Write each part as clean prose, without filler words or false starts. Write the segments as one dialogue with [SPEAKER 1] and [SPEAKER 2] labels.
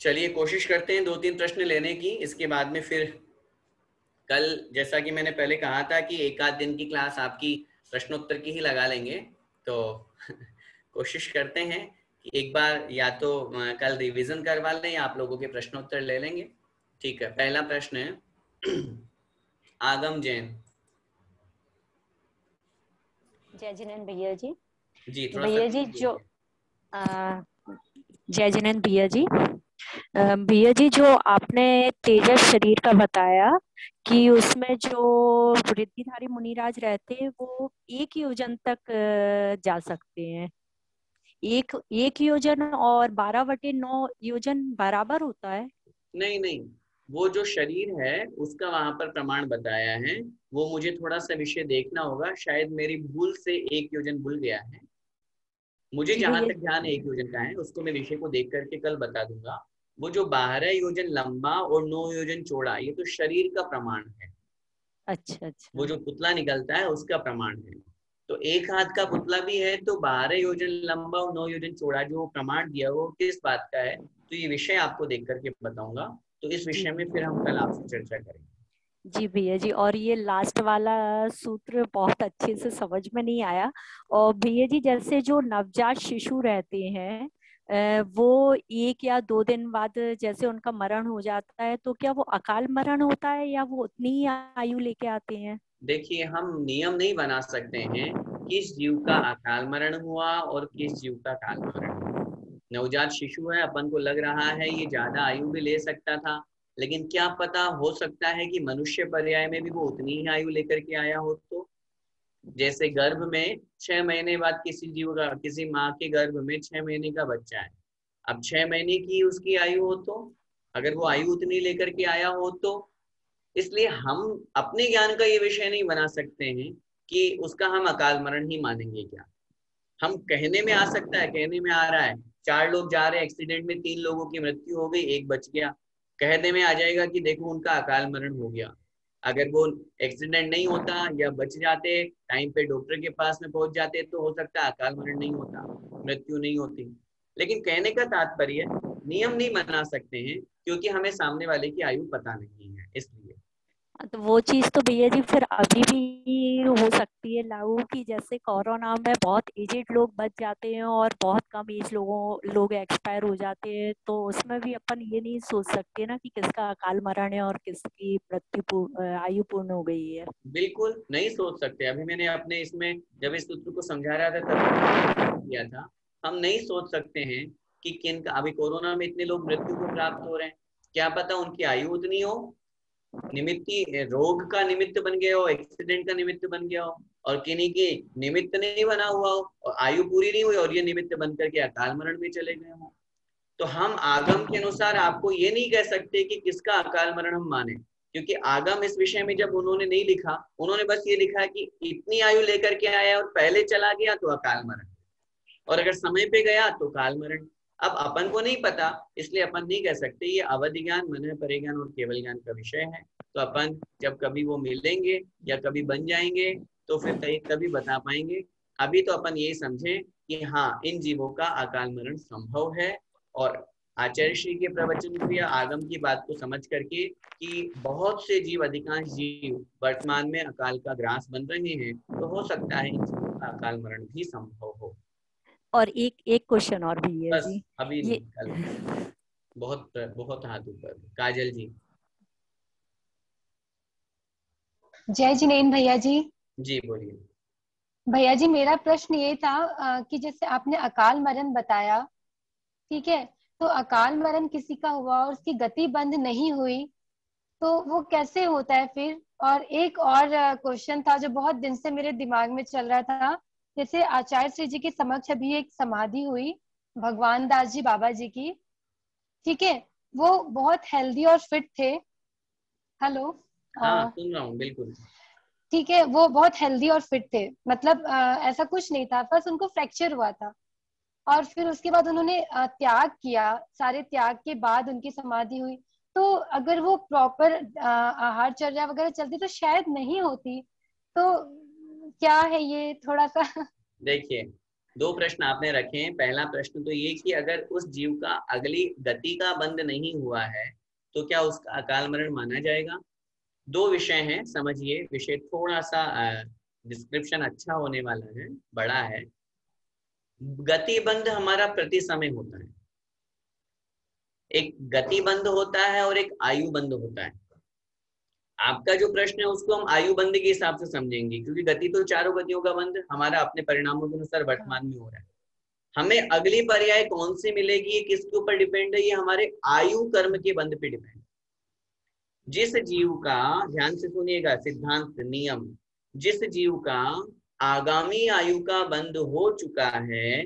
[SPEAKER 1] चलिए कोशिश करते हैं 2-3 प्रश्न लेने की, इसके बाद में फिर कल जैसा कि मैंने पहले कहा था कि एक आध दिन की क्लास आपकी प्रश्नोत्तर की ही लगा लेंगे। तो कोशिश करते हैं कि एक बार या तो कल रिवीजन करवा लें या आप लोगों के प्रश्नोत्तर ले लेंगे। ठीक है, पहला प्रश्न है आगम जैन।
[SPEAKER 2] जय जिनेंद्र भैया जी।
[SPEAKER 1] जी थोड़ा
[SPEAKER 2] भैया
[SPEAKER 1] सटीक
[SPEAKER 2] जी जो
[SPEAKER 1] बोलिए।
[SPEAKER 2] जय जिनेंद्र भैया जी। भैया जी जो आपने तेजस शरीर का बताया कि उसमें जो वृद्धिधारी मुनिराज रहते हैं वो एक योजन तक जा सकते हैं। एक एक योजन और 12/9 योजन बराबर होता है?
[SPEAKER 1] नहीं नहीं, वो जो शरीर है उसका वहां पर प्रमाण बताया है। वो मुझे थोड़ा सा विषय देखना होगा, शायद मेरी भूल से एक योजन भूल गया है। मुझे
[SPEAKER 2] जी
[SPEAKER 1] जहां
[SPEAKER 2] भैया।
[SPEAKER 1] तक ध्यान एक योजन का है उसको मैं विषय को देख करके कल बता दूंगा। वो जो 12 योजन लंबा और 9 योजन चौड़ा, ये तो शरीर का प्रमाण है।
[SPEAKER 2] अच्छा
[SPEAKER 1] वो
[SPEAKER 2] अच्छा।
[SPEAKER 1] जो पुतला निकलता है उसका प्रमाण है। तो एक हाथ का पुतला भी है, तो 12 योजन लंबा और 9 योजन चौड़ा जो प्रमाण दिया वो किस बात का है, तो ये विषय आपको देख करके बताऊंगा। तो इस
[SPEAKER 2] जी
[SPEAKER 1] विषय में फिर हम कल आपसे चर्चा करेंगे।
[SPEAKER 2] जी भैया जी, और ये लास्ट वाला सूत्र बहुत अच्छे से समझ में नहीं आया। और भैया जी जैसे जो नवजात शिशु रहते हैं वो 1 या 2 दिन बाद जैसे उनका मरण हो जाता है, तो क्या वो अकाल मरण होता है या वो उतनी ही आयु लेके आते हैं?
[SPEAKER 1] देखिए, हम नियम नहीं बना सकते हैं किस जीव का अकाल मरण हुआ और किस जीव का काल मरण हुआ। नवजात शिशु है, अपन को लग रहा है ये ज्यादा आयु भी ले सकता था, लेकिन क्या पता, हो सकता है कि मनुष्य पर्याय में भी वो उतनी ही आयु लेकर के आया हो। तो जैसे गर्भ में 6 महीने बाद किसी जीव का, किसी माँ के गर्भ में 6 महीने का बच्चा है, अब 6 महीने की उसकी आयु हो, तो अगर वो आयु उतनी लेकर के आया हो तो, इसलिए हम अपने ज्ञान का ये विषय नहीं बना सकते हैं कि उसका हम अकाल मरण ही मानेंगे क्या। हम कहने में आ सकता है, कहने में आ रहा है 4 लोग जा रहे हैं, एक्सीडेंट में 3 लोगों की मृत्यु हो गई, एक बच गया, कहने में आ जाएगा कि देखो उनका अकाल मरण हो गया। अगर वो एक्सीडेंट नहीं होता या बच जाते, टाइम पे डॉक्टर के पास में पहुंच जाते, तो हो सकता है अकाल मरण नहीं होता, मृत्यु नहीं होती। लेकिन कहने का तात्पर्य, नियम नहीं बना सकते हैं क्योंकि हमें सामने वाले की आयु पता नहीं है, इसलिए।
[SPEAKER 2] तो वो चीज तो भैया जी फिर अभी भी हो सकती है लागू, की जैसे कोरोना में बहुत एजेड लोग बच जाते हैं और बहुत कम एज लोग एक्सपायर हो जाते हैं, तो उसमें भी अपन ये नहीं सोच सकते ना कि किसका अकाल मरण है और किसकी आयु पूर्ण हो गई है।
[SPEAKER 1] बिल्कुल नहीं सोच सकते। अभी मैंने अपने इसमें जब इस सूत्र को समझा रहा था तभी मैंने किया था, हम नहीं सोच सकते हैं कि किन का, अभी कोरोना में इतने लोग मृत्यु को प्राप्त हो रहे हैं, क्या पता उनकी आयु उतनी हो, निमित्त रोग का निमित्त बन गया हो, एक्सीडेंट का निमित्त बन गया हो, और किन्हीं की निमित्त नहीं बना हुआ हो और आयु पूरी नहीं हुई और ये निमित्त बन करके अकाल मरण में चले गए हो। तो हम आगम के अनुसार आपको ये नहीं कह सकते कि किसका अकाल मरण हम माने, क्योंकि आगम इस विषय में जब उन्होंने नहीं लिखा, उन्होंने बस ये लिखा कि इतनी आयु लेकर के आया और पहले चला गया तो अकाल मरण, और अगर समय पे गया तो काल मरण। अब अपन को नहीं पता, इसलिए अपन नहीं कह सकते। ये अवधि ज्ञान, मन परिज्ञान और केवल ज्ञान का विषय है। तो अपन जब कभी वो मिलेंगे या कभी बन जाएंगे तो फिर तभी बता पाएंगे। अभी तो अपन ये समझें कि हाँ, इन जीवों का अकाल मरण संभव है। और आचार्य श्री के प्रवचन को या आगम की बात को समझ करके कि बहुत से जीव, अधिकांश जीव वर्तमान में अकाल का ग्रास बन रहे हैं, तो हो सकता है इन जीवों का अकाल मरण भी संभव हो।
[SPEAKER 2] और एक एक क्वेश्चन और भैया
[SPEAKER 1] बस
[SPEAKER 2] जी।
[SPEAKER 1] अभी
[SPEAKER 2] ये
[SPEAKER 1] नहीं, कल। बहुत बहुत हाथ ऊपर। काजल जी।
[SPEAKER 3] जय जिनेन भैया जी।
[SPEAKER 1] जी बोलिए।
[SPEAKER 3] भैया जी मेरा प्रश्न ये था कि जैसे आपने अकाल मरण बताया, ठीक है, तो अकाल मरण किसी का हुआ और उसकी गति बंद नहीं हुई, तो वो कैसे होता है फिर? और एक और क्वेश्चन था जो बहुत दिन से मेरे दिमाग में चल रहा था। जैसे आचार्य श्री जी के समक्ष अभी एक समाधि हुई भगवान दास जी बाबा जी की, ठीक है, वो बहुत हेल्दी और फिट थे। हेलो?
[SPEAKER 1] हाँ सुन रहा हूँ, बिल्कुल।
[SPEAKER 3] ठीक है, वो बहुत हेल्दी और फिट थे, मतलब ऐसा कुछ नहीं था, बस उनको फ्रैक्चर हुआ था। और फिर उसके बाद उन्होंने त्याग किया, सारे त्याग के बाद उनकी समाधि हुई। तो अगर वो प्रॉपर आहारचर्या वगैरह चलती तो शायद नहीं होती। तो क्या है ये थोड़ा सा
[SPEAKER 1] देखिए, दो प्रश्न आपने रखे हैं। पहला प्रश्न तो ये कि अगर उस जीव का अगली गति का बंध नहीं हुआ है तो क्या उसका अकाल मरण माना जाएगा। दो विषय हैं, समझिए। विषय थोड़ा सा डिस्क्रिप्शन अच्छा होने वाला है, बड़ा है। गति बंध हमारा प्रति समय होता है, एक गति बंध होता है और एक आयु बंध होता है। आपका जो प्रश्न है उसको हम आयु बंध के हिसाब से समझेंगे, क्योंकि गति तो चारों गतियों का बंध हमारा अपने परिणामों के अनुसार वर्तमान में हो रहा है। हमें अगली पर्याय कौन सी मिलेगी, ये किसके ऊपर डिपेंड है, ये हमारे आयु कर्म के बंध पे डिपेंड। जिस जीव का, ध्यान से सुनिएगा सिद्धांत नियम, जिस जीव का आगामी आयु का बंध हो चुका है,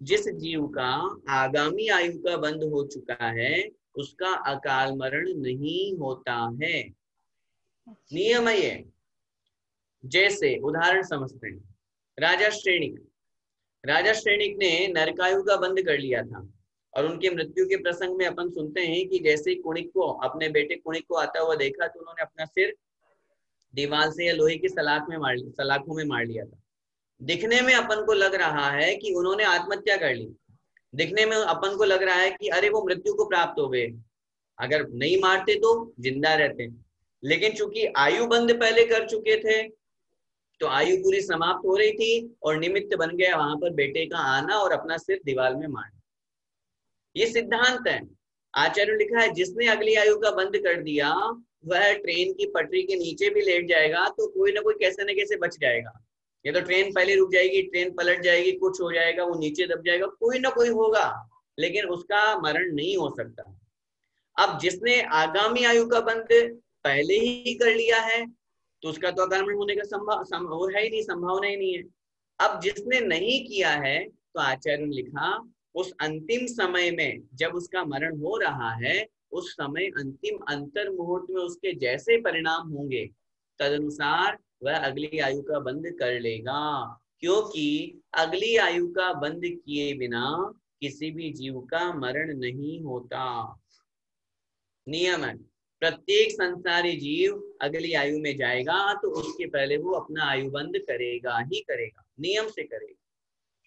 [SPEAKER 1] जिस जीव का आगामी आयु का बंध हो चुका है उसका अकाल मरण नहीं होता है। नियम है ये। जैसे उदाहरण समझते हैं, राजा श्रेणिक। राजा श्रेणिक ने नरकायु का बंध कर लिया था और उनके मृत्यु के प्रसंग में अपन सुनते हैं कि जैसे ही कुणिक को, अपने बेटे कुणिक को आता हुआ देखा तो उन्होंने अपना सिर दीवार से या लोहे की सलाखों में मार लिया था। दिखने में अपन को लग रहा है कि उन्होंने आत्महत्या कर ली, दिखने में अपन को लग रहा है कि अरे वो मृत्यु को प्राप्त हो गए, अगर नहीं मारते तो जिंदा रहते। लेकिन चूंकि आयु बंध पहले कर चुके थे तो आयु पूरी समाप्त हो रही थी और निमित्त बन गया वहां पर बेटे का आना और अपना सिर दीवार में मारना। ये सिद्धांत है। आचार्य लिखा है जिसने अगली आयु का बंध कर दिया वह ट्रेन की पटरी के नीचे भी लेट जाएगा तो कोई ना कोई कैसे न कैसे बच जाएगा। ये तो ट्रेन पहले रुक जाएगी, ट्रेन पलट जाएगी, कुछ हो जाएगा, वो नीचे दब जाएगा, कोई ना कोई होगा, लेकिन उसका मरण नहीं हो सकता। अब जिसने आगामी आयु का बंध पहले ही कर लिया है तो उसका तो अकाल मरण होने का वो है ही नहीं, संभावना ही नहीं है। अब जिसने नहीं किया है तो आचार्य ने लिखा उस अंतिम समय में जब उसका मरण हो रहा है उस समय अंतिम अंतर मुहूर्त में उसके जैसे परिणाम होंगे तदनुसार वह अगली आयु का बंध कर लेगा, क्योंकि अगली आयु का बंध किए बिना किसी भी जीव का मरण नहीं होता। नियम है, प्रत्येक संसारी जीव अगली आयु में जाएगा तो उसके पहले वो अपना आयु बंध करेगा ही करेगा, नियम से करेगा।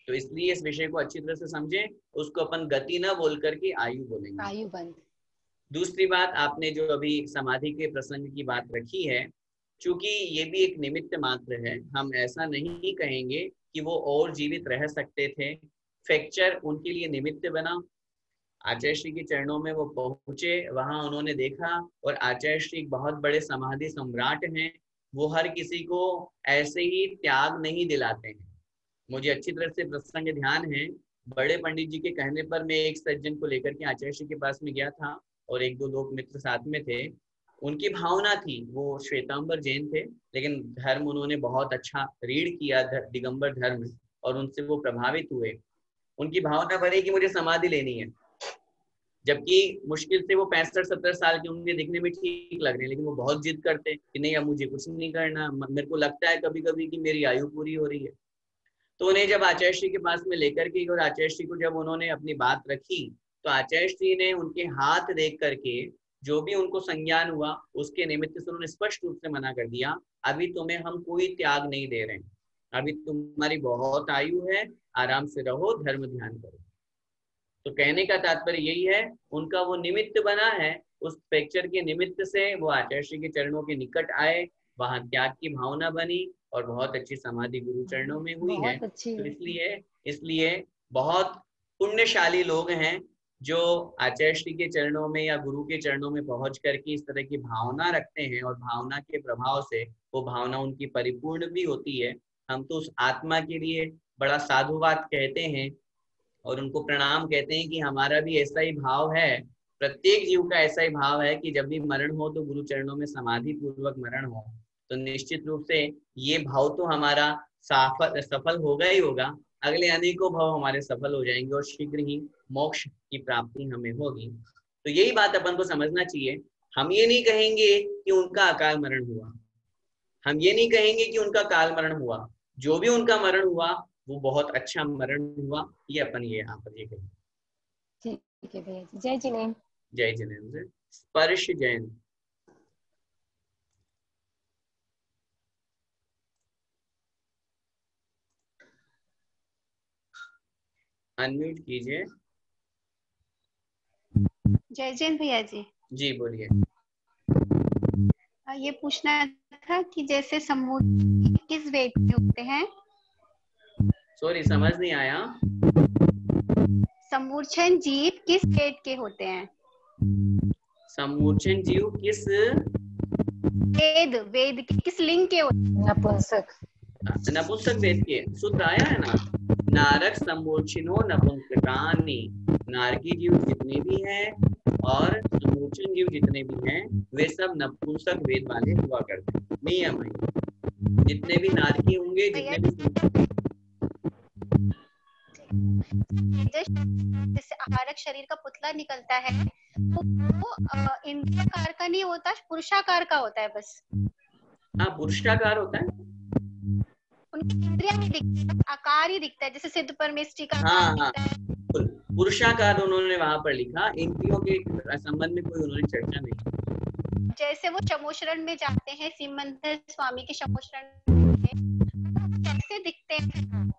[SPEAKER 1] तो इसलिए इस विषय को अच्छी तरह से समझें, उसको अपन गति ना बोल करके आयु बोलेंगे,
[SPEAKER 3] आयु बंध।
[SPEAKER 1] दूसरी बात, आपने जो अभी समाधि के प्रसंग की बात रखी है, चूंकि ये भी एक निमित्त मात्र है, हम ऐसा नहीं कहेंगे कि वो और जीवित रह सकते थे। फ्रैक्चर उनके लिए निमित्त बना। आचार्य श्री के चरणों में वो पहुंचे, वहां उन्होंने देखा, और आचार्य श्री बहुत बड़े समाधि सम्राट हैं, वो हर किसी को ऐसे ही त्याग नहीं दिलाते हैं। मुझे अच्छी तरह से प्रसंग ध्यान है, बड़े पंडित जी के कहने पर मैं एक सज्जन को लेकर के आचार्य श्री के पास में गया था और एक दो लोग मित्र साथ में थे। उनकी भावना थी, वो श्वेतांबर जैन थे, लेकिन धर्म उन्होंने बहुत अच्छा रीढ़ किया, दिगंबर धर्म, और उनसे वो प्रभावित हुए। उनकी भावना बनी कि मुझे समाधि लेनी है, जबकि मुश्किल से वो 65-70 साल के होंगे, दिखने में ठीक लग रहे हैं, लेकिन वो बहुत जिद करते कि नहीं अब मुझे कुछ नहीं करना, मेरे को लगता है कभी कभी कि मेरी आयु पूरी हो रही है। तो उन्हें जब आचार्य श्री के पास में लेकर के और आचार्य श्री को जब उन्होंने अपनी बात रखी तो आचार्य श्री ने उनके हाथ देख करके जो भी उनको संज्ञान हुआ उसके निमित्त से उन्होंने स्पष्ट रूप से मना कर दिया, अभी तुम्हें हम कोई त्याग नहीं दे रहे हैं, अभी तुम्हारी बहुत आयु है, आराम से रहो, धर्म ध्यान करो। तो कहने का तात्पर्य यही है, उनका वो निमित्त बना है, उस फ्रैक्चर के निमित्त से वो आचार्य श्री के चरणों के निकट आए, वहां त्याग की भावना बनी और बहुत अच्छी समाधि गुरु चरणों में हुई है। तो इसलिए बहुत पुण्यशाली लोग हैं जो आचार्य श्री के चरणों में या गुरु के चरणों में पहुंच करके इस तरह की भावना रखते हैं और भावना के प्रभाव से वो भावना उनकी परिपूर्ण भी होती है। हम तो उस आत्मा के लिए बड़ा साधुवाद कहते हैं और उनको प्रणाम कहते हैं कि हमारा भी ऐसा ही भाव है, प्रत्येक जीव का ऐसा ही भाव है कि जब भी मरण हो तो गुरु चरणों में समाधि पूर्वक मरण हो। तो निश्चित रूप से ये भाव तो हमारा सफल होगा ही होगा, अगले अनेकों भाव हमारे सफल हो जाएंगे और शीघ्र ही मोक्ष की प्राप्ति हमें होगी। तो यही बात अपन को समझना चाहिए। हम ये नहीं कहेंगे कि उनका अकाल मरण हुआ, हम ये नहीं कहेंगे कि उनका काल मरण हुआ, जो भी उनका मरण हुआ वो बहुत अच्छा मरण हुआ, ये अपन ये यहाँ पर ये कहेंगे।
[SPEAKER 3] ठीक है भैया जी, जय जिनेन्द्र।
[SPEAKER 1] जय जिनेन्द्र। स्पर्श जैन। अनम्यूट कीजिए।
[SPEAKER 4] जय जैन भैया जी।
[SPEAKER 1] जी बोलिए।
[SPEAKER 4] ये पूछना था कि जैसे समूह किस वेद के होते हैं?
[SPEAKER 1] सॉरी समझ नहीं आया।
[SPEAKER 4] समूर्छन जीव किस वेद के होते हैं?
[SPEAKER 1] समूर्छन जीव किस
[SPEAKER 4] वेद के किस लिंग के होते हैं?
[SPEAKER 3] नपुंसक।
[SPEAKER 1] नपुंसक वेद के। सूत्र आया है ना, नारक समूर्छिनो नपुंसकानि। नारकी जीव जितने भी हैं और समूर्छन जीव जितने भी हैं वे सब नपुंसक वेद वाले हुआ करते हैं। नियम है, जितने भी नारकी होंगे, जितने भी
[SPEAKER 4] जैसे आहारक शरीर का पुतला निकलता है तो वो इंद्रियाकार का नहीं होता, पुरुषाकार का होता है बस।
[SPEAKER 1] हाँ पुरुषाकार होता है।
[SPEAKER 4] उनकी इंद्रियां नहीं दिखती, आकार ही दिखता है, जैसे सिद्ध परमेष्ठी का
[SPEAKER 1] हाँ
[SPEAKER 4] आकार
[SPEAKER 1] हाँ
[SPEAKER 4] दिखता है।
[SPEAKER 1] पुरुषाकार उन्होंने वहां पर लिखा, इंद्रियों के संबंध में कोई उन्होंने चर्चा नहीं।
[SPEAKER 4] जैसे वो शमोशरण में जाते हैं, सिमंदर स्वामी के शमोशरण में कैसे दिखते हैं?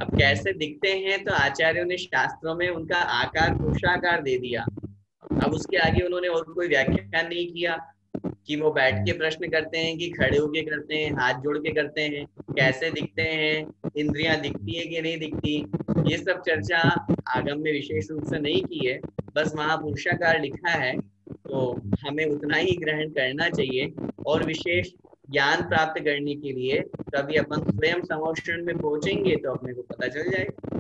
[SPEAKER 1] अब कैसे दिखते हैं तो आचार्यों ने शास्त्रों में उनका आकार पुरुषाकार दे दिया। अब उसके आगे उन्होंने और कोई व्याख्यान नहीं किया कि वो बैठ के प्रश्न करते हैं कि खड़े होके करते हैं, हाथ जोड़ के करते हैं, कैसे दिखते हैं, इंद्रियां दिखती है कि नहीं दिखती, ये सब चर्चा आगम में विशेष रूप से नहीं की है। बस वहां पुरुषाकार लिखा है तो हमें उतना ही ग्रहण करना चाहिए। और विशेष ज्ञान प्राप्त करने के लिए कभी अपन स्वयं समोषण में पहुंचेंगे तो अपने को पता चल जाएगा।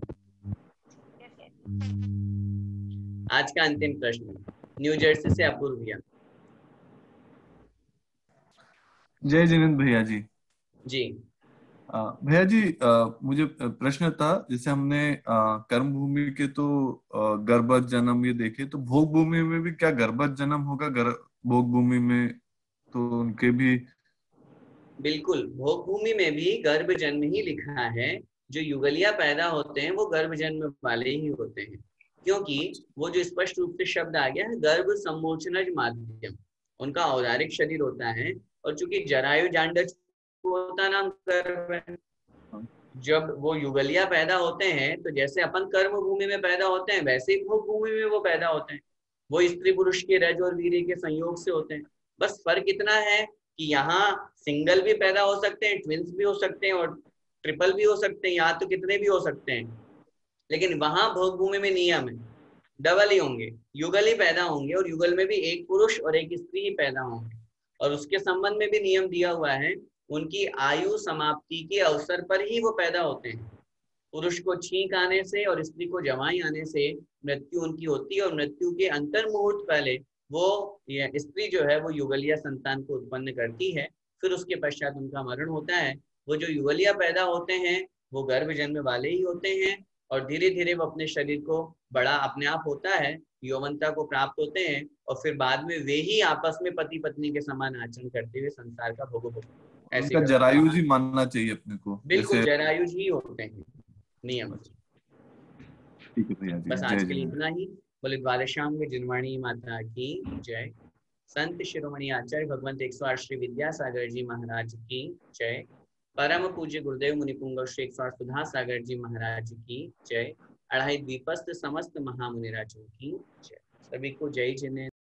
[SPEAKER 1] आज का अंतिम प्रश्न न्यू जर्सी से अपूर्व भैया।
[SPEAKER 5] जय जिनेंद्र भैया जी।
[SPEAKER 1] जी
[SPEAKER 5] भैया जी, मुझे प्रश्न था, जैसे हमने कर्म भूमि के तो गर्भस्थ जन्म ये देखे, तो भोग भूमि में भी क्या गर्भस्थ जन्म होगा? भोग भूमि में तो उनके भी
[SPEAKER 1] बिल्कुल, भोग भूमि में भी गर्भ जन्म ही लिखा है। जो युगलिया पैदा होते हैं वो गर्भ जन्म वाले ही होते हैं, क्योंकि वो जो स्पष्ट रूप से शब्द आ गया है गर्भ सम्मोचनज माध्यम, उनका औदारिक शरीर होता है। और चूंकि जरायु जांडज होता नाम गर्भ है, जब वो युगलिया पैदा होते हैं तो जैसे अपन कर्म भूमि में पैदा होते हैं वैसे ही भोग भूमि में वो पैदा होते हैं। वो स्त्री पुरुष के रज और वीर्य के संयोग से होते हैं। बस फर्क इतना है कि यहाँ सिंगल भी पैदा हो सकते हैं, ट्विंस भी हो सकते हैं और ट्रिपल भी हो सकते हैं, यहाँ तो कितने भी हो सकते हैं। लेकिन वहां भोग भूमि में नियम है डबल ही होंगे, युगल ही पैदा होंगे और युगल में भी एक पुरुष और एक स्त्री ही पैदा होंगे। और उसके संबंध में भी नियम दिया हुआ है, उनकी आयु समाप्ति के अवसर पर ही वो पैदा होते हैं। पुरुष को छींक आने से और स्त्री को जवाई आने से मृत्यु उनकी होती है और मृत्यु के अंतर मुहूर्त पहले वो स्त्री जो है वो युगलिया संतान को उत्पन्न करती है, फिर उसके पश्चात उनका मरण होता है। वो जो युगलिया पैदा होते हैं वो गर्भ जन्म वाले ही होते हैं और धीरे धीरे वो अपने शरीर को बड़ा अपने आप होता है, यौवनता को प्राप्त होते हैं और फिर बाद में वे ही आपस में पति पत्नी के समान आचरण करते हुए संसार का भोग
[SPEAKER 5] उनका जरायुज ही मानना चाहिए अपने को।
[SPEAKER 1] बिल्कुल जरायुज ही होते हैं नियम।
[SPEAKER 5] ठीक है भैया जी,
[SPEAKER 1] बस आज के लिए इतना ही। बोले द्वादशांग जिनवाणी माता की जय। संत शिरोमणि आचार्य भगवंत 108 श्री विद्यासागर जी महाराज की जय। परम पूज्य गुरुदेव मुनिपुंग श्री 108 सुधा सागर जी महाराज की जय। अढ़ाई द्वीपस्थ समस्त महामुनिराजों की जय। सभी को जय जिनेंद्र।